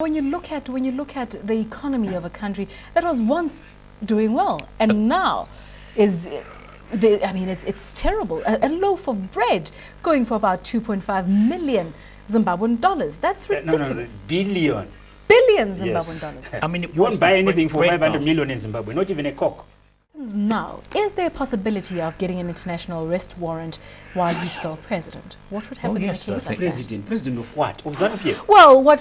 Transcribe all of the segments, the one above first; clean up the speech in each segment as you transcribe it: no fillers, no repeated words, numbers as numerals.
When you look at the economy of a country that was once doing well and now is, it's terrible. A loaf of bread going for about 2.5 million Zimbabwean dollars. That's ridiculous. No, billion. Billion Zimbabwean Yes. dollars. I mean, you won't buy anything for 500 million in Zimbabwe, not even a Coke. Now, is there a possibility of getting an international arrest warrant while he's still president? What would happen in a case like that? President of what? Of Zambia? Well, what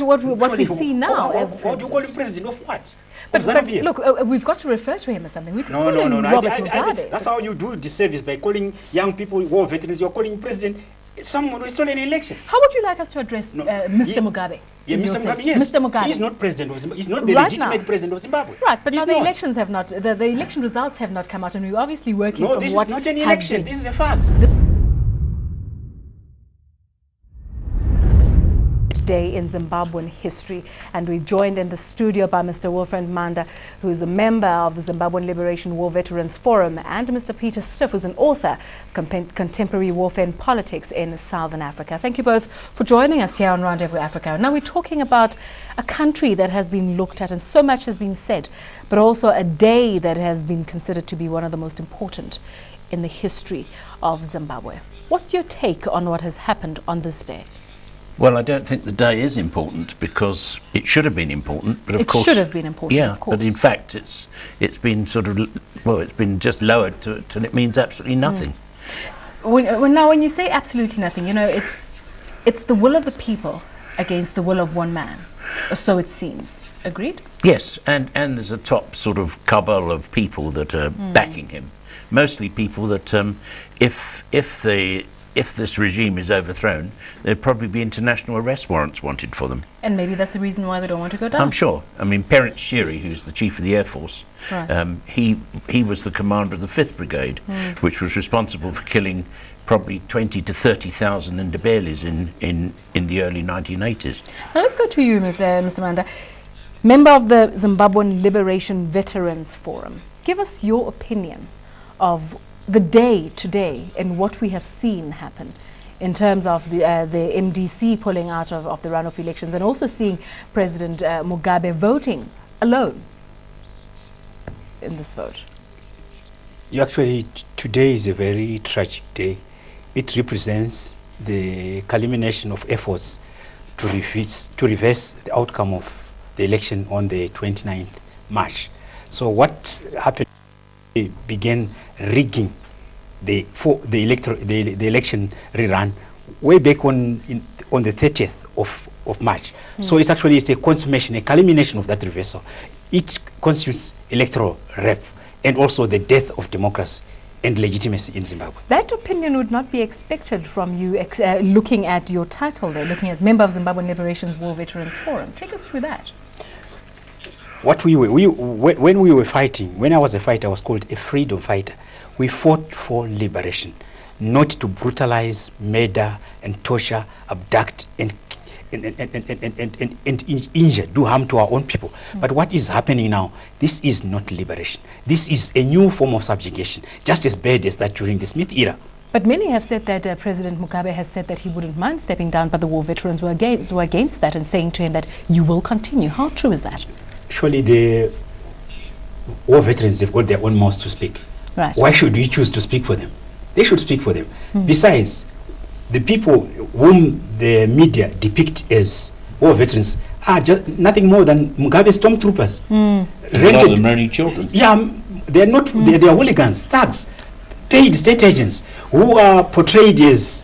we see now as How do you call him president of what? But look, we've got to refer to him as something. We could call him Robert Mugabe. That's how you do disservice, by calling young people war veterans. You're calling him president. Someone who stole an election. How would you like us to address Mr. Mugabe? Yeah, Mr. Mugabe, yes. Mr. Mugabe. He's not president of Zimbabwe. He's not the legitimate president of Zimbabwe. Right, but he's now the elections have not, the election results have not come out, and we're obviously working from what has been. No, this is not an election. This is a farce. Day in Zimbabwean history, and we're joined in the studio by Mr. Wilfred Mhanda, who is a member of the Zimbabwean Liberation War Veterans Forum, and Mr. Peter Stiff, who's an author, Contemporary Warfare and Politics in Southern Africa. Thank you both for joining us here on Rendezvous Africa. Now we're talking about a country that has been looked at and so much has been said, but also a day that has been considered to be one of the most important in the history of Zimbabwe. What's your take on what has happened on this day? Well, I don't think the day is important because it should have been important, but of course it should have been important. Yeah, of course. But in fact, it's been sort of it's been just lowered till it means absolutely nothing. When you say absolutely nothing, it's the will of the people against the will of one man, or so it seems. Agreed? Yes, and there's a top sort of cabal of people that are backing him, mostly people that if this regime is overthrown, there'd probably be international arrest warrants wanted for them. And maybe that's the reason why they don't want to go down. I'm sure. I mean, Perrance Shiri, who's the chief of the Air Force, right. He was the commander of the 5th Brigade, which was responsible for killing probably 20 to 30,000 Ndabeles in the early 1980s. Now let's go to you, Mr. Mhanda, member of the Zimbabwean Liberation Veterans Forum. Give us your opinion of the day today and what we have seen happen in terms of the MDC pulling out of the runoff elections, and also seeing President Mugabe voting alone in this vote. Actually, today is a very tragic day. It represents the culmination of efforts to reverse the outcome of the election on the 29th March. So what happened? They began rigging the election rerun way back on the 30th of March. So it's a consummation, a culmination of that reversal. It constitutes electoral rep and also the death of democracy and legitimacy in Zimbabwe. That opinion would not be expected from you looking at your title there, looking at member of Zimbabwean Liberation's War Veterans Forum. Take us through that. When we were fighting, when I was a fighter, I was called a freedom fighter. We fought for liberation, not to brutalize, murder, and torture, abduct, and injure, do harm to our own people. But what is happening now, this is not liberation. This is a new form of subjugation, just as bad as that during the Smith era. But many have said that President Mugabe has said that he wouldn't mind stepping down, but the war veterans were against that and saying to him that you will continue. How true is that? Surely the war veterans, they've got their own mouths to speak. Right. Why should we choose to speak for them? They should speak for them. Besides, the people whom the media depict as war veterans are just nothing more than Mugabe stormtroopers. Rather than only children. Yeah, they're not. They're hooligans, thugs, paid state agents who are portrayed as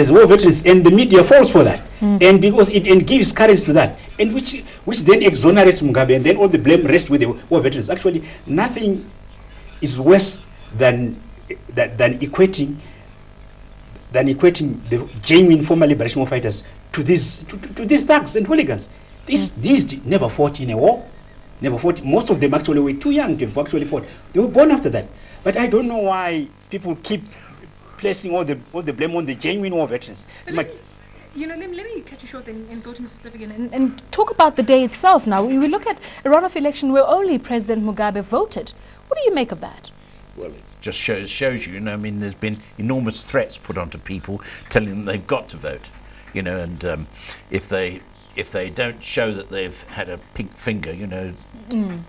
war veterans, and the media falls for that, and because it gives courage to that, and which then exonerates Mugabe, and then all the blame rests with the war veterans. Actually, nothing is worse than equating the genuine former liberation war fighters to these thugs and hooligans. These never fought in a war, never fought. Most of them actually were too young to have actually fought. They were born after that. But I don't know why people keep placing all the blame on the genuine war veterans. Let me cut you short and go to Mr. Stiff again and talk about the day itself now. We look at a runoff election where only President Mugabe voted. What do you make of that? Well, it just shows you, I mean, there's been enormous threats put onto people telling them they've got to vote, and if they if they don't show that they've had a pink finger, you know,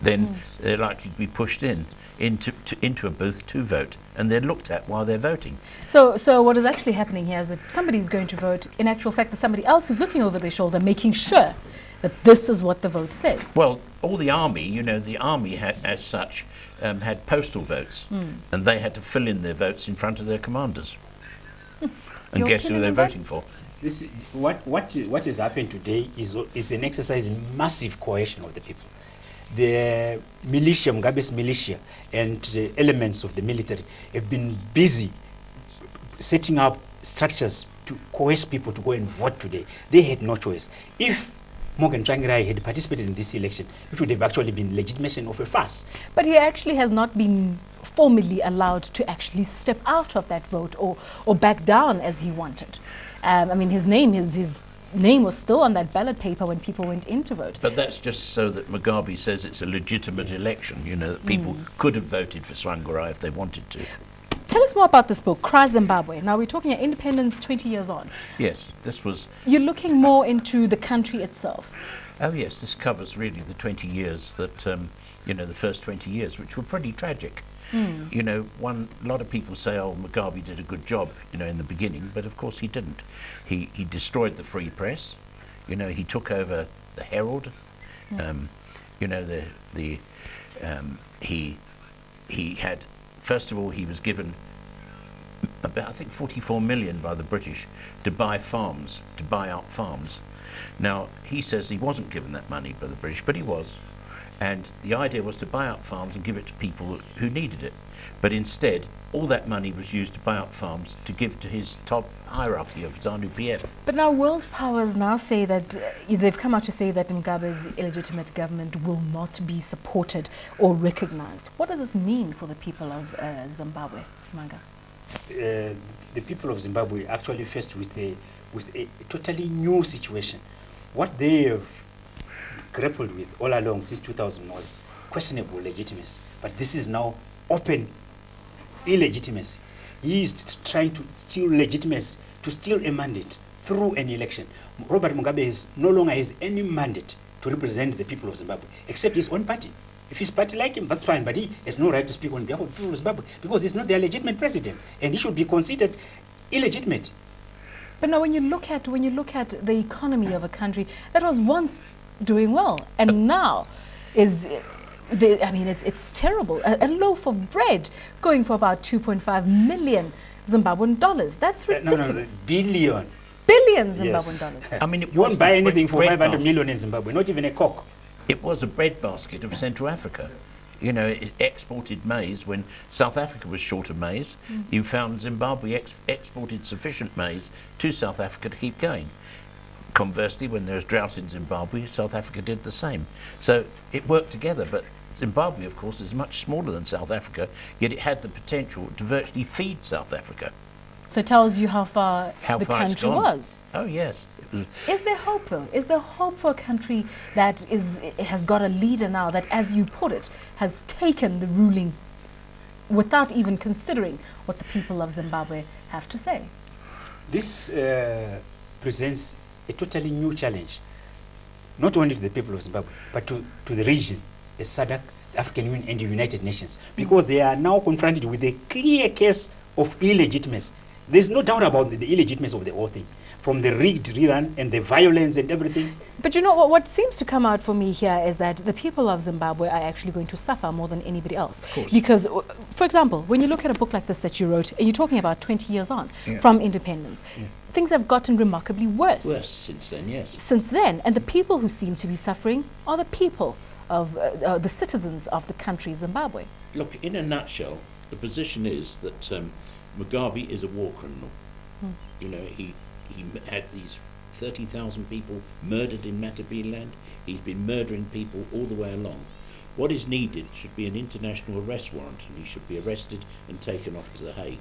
then they're likely to be pushed into a booth to vote, and they're looked at while they're voting. So what is actually happening here is that somebody's going to vote. In actual fact, there's somebody else who's looking over their shoulder, making sure that this is what the vote says. Well, all the army, you know, the army had, as such, had postal votes, and they had to fill in their votes in front of their commanders. And You're guess who killing they're them? voting for? This, what has happened today is an exercise in massive coercion of the people. The militia, Mugabe's militia, and elements of the military have been busy setting up structures to coerce people to go and vote today. They had no choice. If Morgan Tsvangirai had participated in this election, it would have actually been legitimation of a farce. But he actually has not been formally allowed to actually step out of that vote or back down as he wanted. I mean, his name was still on that ballot paper when people went in to vote. But that's just so that Mugabe says it's a legitimate election, you know, that people could have voted for Tsvangirai if they wanted to. Tell us more about this book, Cry Zimbabwe. Now, we're talking about independence 20 years on. Yes, this was... You're looking more into the country itself. Oh yes, this covers really the 20 years that, you know, the first 20 years, which were pretty tragic. You know, a lot of people say, oh, Mugabe did a good job, you know, in the beginning, but of course he didn't. He destroyed the free press. You know, he took over the Herald. You know, he had, first of all, he was given about, I think, 44 million by the British to buy farms, to buy out farms. Now, he says he wasn't given that money by the British, but he was. And the idea was to buy out farms and give it to people who needed it. But instead, all that money was used to buy out farms to give to his top hierarchy of ZANU-PF. But now world powers now say that, they've come out to say that Mugabe's illegitimate government will not be supported or recognized. What does this mean for the people of Zimbabwe, Smanga? The people of Zimbabwe actually faced with a totally new situation. What they have grappled with all along since 2000 was questionable legitimacy, but this is now open illegitimacy. He is trying to steal legitimacy, to steal a mandate through an election. Robert Mugabe no longer has any mandate to represent the people of Zimbabwe, except his own party. If his party like him, that's fine, but he has no right to speak on behalf of the people of Zimbabwe because he's not their legitimate president, and he should be considered illegitimate. But now when you look at the economy of a country that was once doing well, and now is, I mean, it's terrible. A loaf of bread going for about 2.5 million Zimbabwean dollars. That's ridiculous. No, billion. Billion Zimbabwean Yes. dollars. I mean, it You won't was buy the anything for bread 500 basket. million in Zimbabwe, not even a coke. It was a breadbasket of Central Africa. You know, it exported maize when South Africa was short of maize. You found Zimbabwe exported sufficient maize to South Africa to keep going. Conversely, when there was drought in Zimbabwe, South Africa did the same. So it worked together, but Zimbabwe, of course, is much smaller than South Africa, yet it had the potential to virtually feed South Africa. So it tells you how far the it's country gone. was. Oh, yes. It was. Is there hope, though? Is there hope for a country that has got a leader now that, as you put it, has taken the ruling without even considering what the people of Zimbabwe have to say? This presents a totally new challenge, not only to the people of Zimbabwe, but to the region, the SADC, the African Union, and the United Nations, because they are now confronted with a clear case of illegitimacy. There's no doubt about the illegitimacy of the whole thing, from the rigged rerun and the violence and everything. But you know what seems to come out for me here is that the people of Zimbabwe are actually going to suffer more than anybody else. Of course. Because, for example, when you look at a book like this that you wrote, and you're talking about 20 years on from independence, things have gotten remarkably worse. Worse since then, yes. Since then, and the people who seem to be suffering are the people of the citizens of the country Zimbabwe. Look, in a nutshell, the position is that Mugabe is a war criminal. You know, he had these 30,000 people murdered in Matabeleland. He's been murdering people all the way along. What is needed should be an international arrest warrant, and he should be arrested and taken off to The Hague.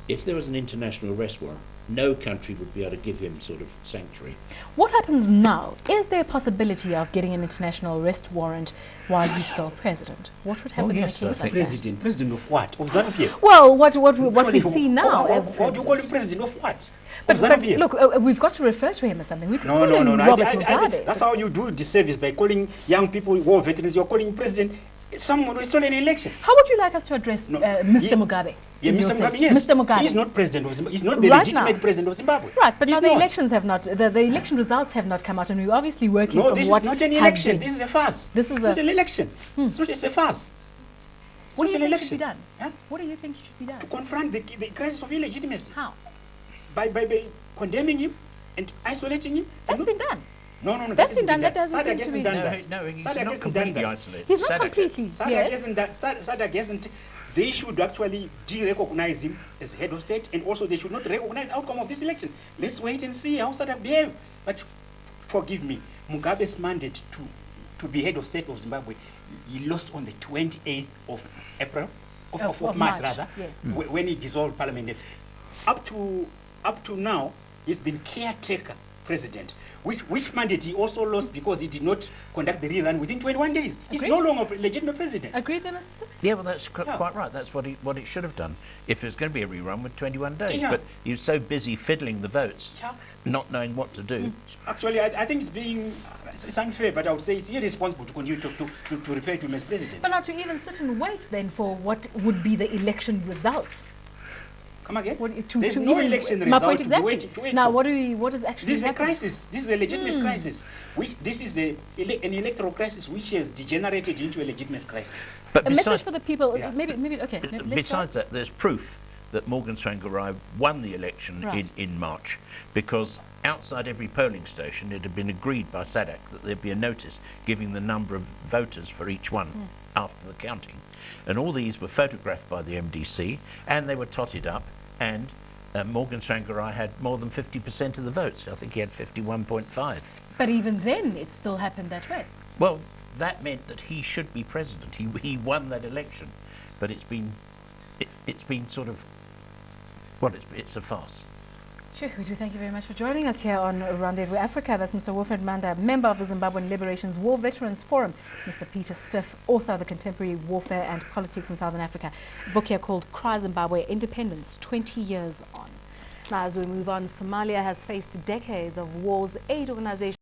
if there was an international arrest warrant, no country would be able to give him sort of sanctuary. What happens now? Is there a possibility of getting an international arrest warrant while he's still president? What would happen yes, in a case like that? President of what? Of ZANU-PF? Well, what we see now as What do you call him president of what? But look, we've got to refer to him as something. We could call him Robert Mugabe. That's how you do disservice, by calling young people war veterans. You're calling president someone who stole an election. How would you like us to address Mr. Mugabe? Yeah, Mr. Mugabe, yes. Mr. Mugabe. He's not president of Zimbabwe. He's not the Right legitimate now. president of Zimbabwe. Right, but He's now the not. elections have not, the election results have not come out, and we're obviously working No, from this what is not an has election. been. This is a farce. This is not an election. It's not. It's a farce. It's What do not you an think should be election. done? Huh? What do you think should be done? To confront the crisis of illegitimacy How? by condemning him and isolating him. That's been done. No. That's been done. That doesn't seem to be done done. that. No, he's SADC not hasn't completely done that. isolated. He's not SADC completely. SADC Yes. hasn't. They should actually de-recognize him as head of state, and also they should not recognize the outcome of this election. Let's wait and see how SADC behave. But forgive me, Mugabe's mandate to be head of state of Zimbabwe, he lost on the 28th of April, of March rather, yes. when he dissolved parliament. Up to now, he's been caretaker president, which mandate he also lost because he did not conduct the rerun within 21 days. He's Agreed. no longer a legitimate president. Agreed there, Mr. Stiff? Yeah, well, that's quite right. That's what it should have done if it was going to be a rerun with 21 days. Yeah. But he was so busy fiddling the votes, Yeah. not knowing what to do. Actually, I think it's unfair, but I would say it's irresponsible to continue to refer to him as president. But now to even sit and wait then for what would be the election results. Come again? There's no election my result point to be exactly. to wait Now, for. what is actually This is a happening? crisis. This is a legitimate crisis. This is an electoral crisis which has degenerated into a legitimate crisis. But A message for the people. Yeah. Maybe. Okay. Let's besides go. that, there's proof that Morgan Tsvangirai won the election Right. in March, because outside every polling station it had been agreed by SADC that there'd be a notice giving the number of voters for each one after the counting. And all these were photographed by the MDC, and they were totted up, and Morgan Tsvangirai had more than 50% of the votes. I think he had 51.5. But even then, it still happened that way. Well, that meant that he should be president. He won that election, but it's been sort of, well, it's a farce. Sure, we do thank you very much for joining us here on Rendezvous Africa. That's Mr. Wilfred Mhanda, member of the Zimbabwean Liberation's War Veterans Forum. Mr. Peter Stiff, author of The Contemporary Warfare and Politics in Southern Africa. A book here called Cry Zimbabwe, Independence, 20 Years On. Now, as we move on, Somalia has faced decades of wars. 8 organizations